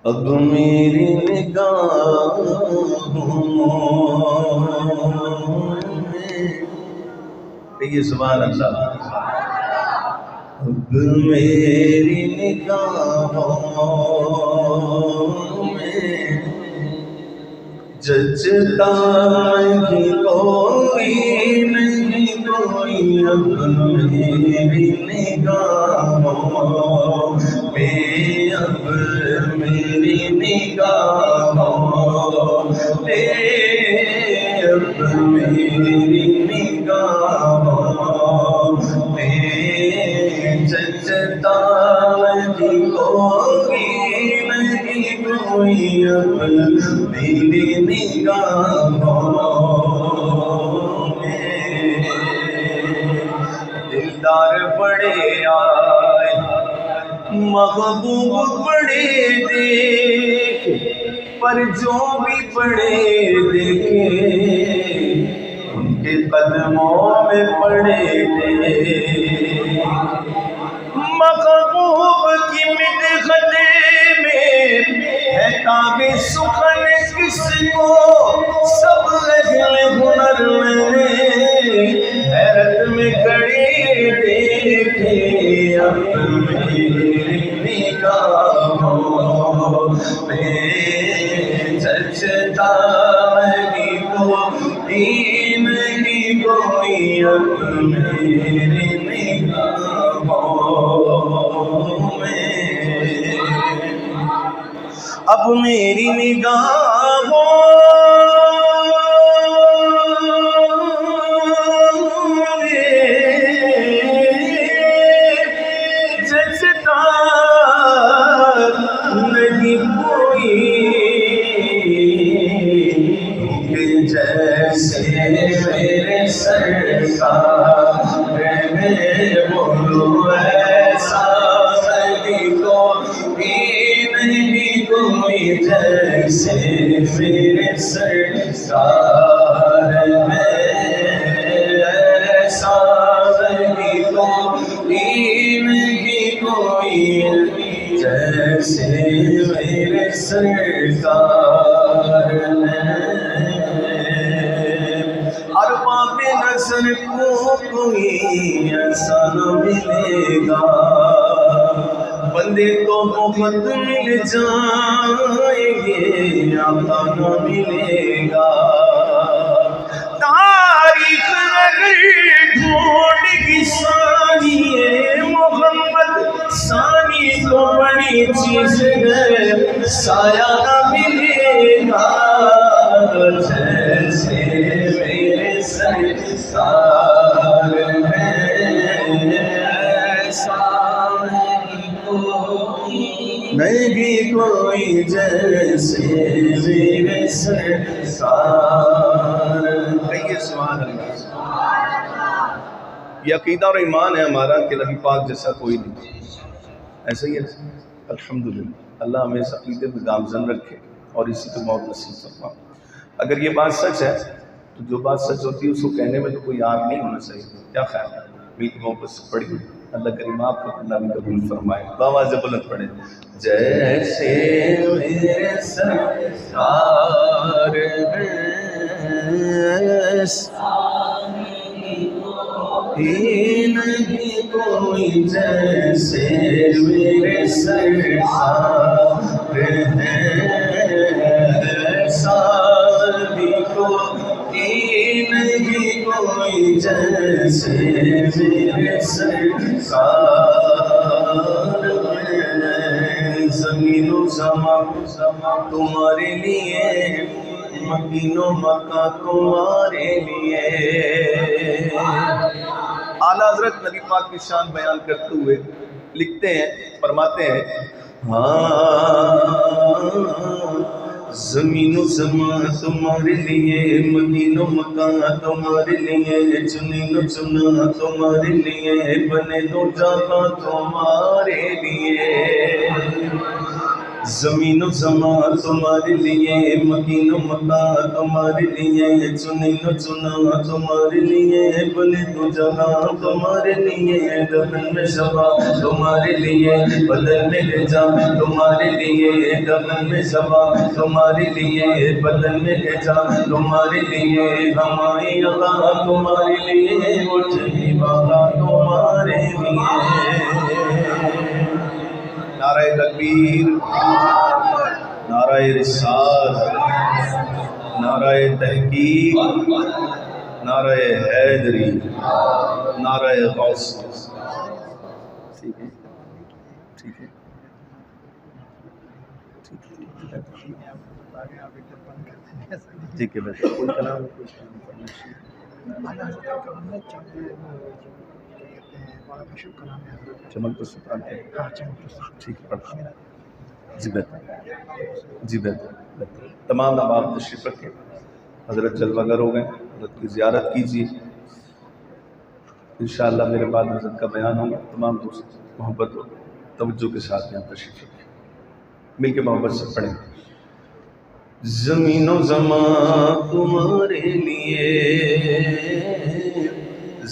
اب میری نگاہوں میں کہیے سبحان اللہ. اب میری نگاہوں میں جچتا نہیں کوئی نہیں کوئی. اب میری نگاہوں میں اب میری نگاہوں میں اب میری نگاہوں میں جچتا نہیں کوئی نہیں کوئی. اب میری نگاہوں میں دلدار بڑے آئے محبوب بڑے دیکھے پر جو بھی بڑے دیکھے ان کے قدموں میں پڑے تھے. محبوب کی مدحت میں ہے تاب سخن کس کو سب اہل ہنر میں حیرت میں کڑے دیکھے. اب میری نگاہوں میں جچتا نہیں کوئی نہیں کوئی. اب میری نگاہوں میں اب میری نگاہوں میں جچتا نہیں کوئی جیسے میرے سرکار میں بولو ایسا نہیں کوئی جیسے میرے سرکار میں ایسا نہیں کوئی جیسے میرے سرکار میں. ارباب نظر کو کوئی ایسا نہ ملے گا بندے تو بہت مل جائیں گے آقا نہ ملے گا. تاریخ اگر ڈھونڈ کی ثانی محمد ثانی تو بڑی چیز ہے سایہ نہ ملے گا جیسے میرے سرکار ہے ایسا نہیں کوئی جیسے میرے سرکار. کہیے سبحان اللہ. یہ عقیدہ اور ایمان ہے ہمارا کہ نبی پاک جیسا کوئی نہیں. ایسا ہی ہے الحمدللہ. اللہ ہمیں اس عقیدے میں گامزن رکھے اور اسی کو موت نصیب فرمائے. اگر یہ بات سچ ہے تو جو بات سچ ہوتی ہے اس کو کہنے میں تو کوئی آگ نہیں ہونا چاہیے. کیا خیال ہے؟ مل کے محبت سے پڑھی اللہ کریم آپ کو اللہ بھی قبول فرمائے. باواز بلند پڑھے. جیسے میرے سرکار نہیں کوئی جیسے میرے سرکار ایسا بھی کوئی نہیں کوئی جیسے میرے سرکار. زمین و زمان تمہارے لیے مکین و مکان تمہارے لیے. اعلیٰ حضرت نبی پاک کی شان بیان کرتے ہوئے لکھتے ہیں فرماتے ہیں زمین و زمان تمہارے لیے مکین و مکان تمہارے لیے چنین و چنا تمہارے لیے بنے دو جہاں تمہارے لیے. زمین و زمان تمہارے لیے، مکین و مکان تمہارے لیے، چنی و چنا تمہارے لیے، بنے تو جہاں تمہارے لیے، دفن میں شبا تمہارے لیے، بدن میں گجا تمہارے لیے، دفن میں شبا تمہارے لیے، بدن میں گجا تمہارے لیے، ہماری اللہ تمہارے لیے، اٹھنی والا تمہارے لیے۔ نعرہ تکبیر، نعرہ رسالت، نعرہ تحقیق، نعرہ حیدری، نعرہ غوث۔ ٹھیک ہے ٹھیک ہے ٹھیک ہے بیٹا، کوئی کلام ہے، کوئی چمک تو سلطان ہے، ٹھیک ہے پڑھا جی بہتر جی بہتر۔ تمام احباب تشریف رکھیں، حضرت جلوہ گر ہو گئے، حضرت کی زیارت کیجیے، انشاءاللہ میرے بعد حضرت کا بیان ہوگا۔ تمام دوست محبت و توجہ کے ساتھ یہاں تشریف رکھیں، مل کے محبت سے پڑھیں۔ زمین و زمان تمہارے لیے،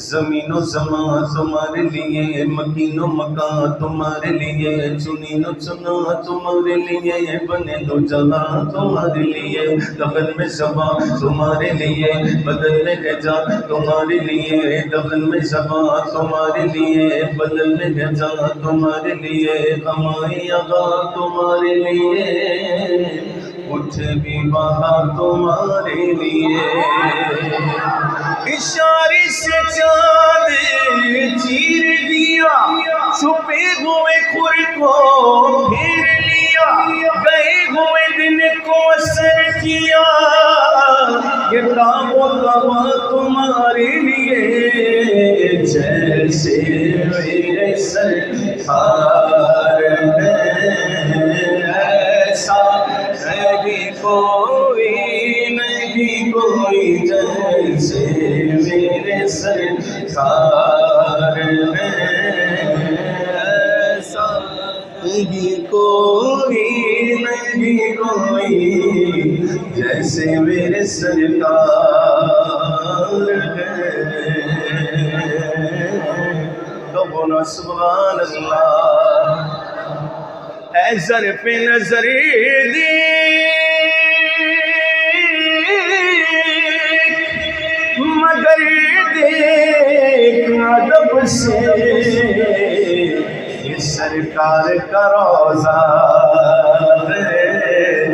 زمین و زمان تمہارے لیے، مکین و مکان تمہارے لیے، چنی و چنا تمہارے لیے، بنے دو جہاں تمہارے لیے، دفن میں شبا تمہارے لیے، بدن میں گجا تمہارے لیے، دفن میں شبا تمہارے لیے، بدن میں گجا تمہارے لیے، ہماری آغا تمہارے لیے، اٹھ بھی وہاں تمہارے لیے۔ اشارے سے چاند چیر دیا، چھپے ہوئے خور کو پھیر لیا، گئے ہوئے دن کو اثر کیا، یہ تاب و توا تمہارے لیے، جیسے میرے سرکار ہیں، ایسا نہیں کوئی جیسے میرے سرکار ہیں، ایسا نہیں کوئی جیسے میرے سرکار ہیں۔ تو بولو سبحان اللہ۔ اے ظرف نظر مگر دیکھ ادب سے، یہ سرکار کا روضہ ہے،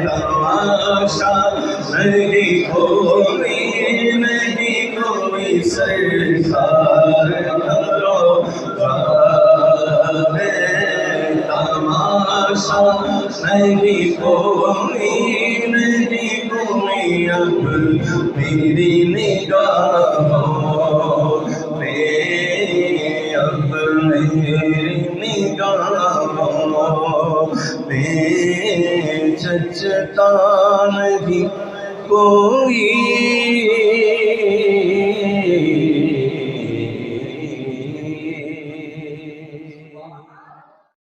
تماشا نہیں کوئی سرکار کا روضہ ہے، تماشا نہیں کوئی اب میری نگاہوں میں، اب میری نگاہوں میں جچتا نہیں کوئی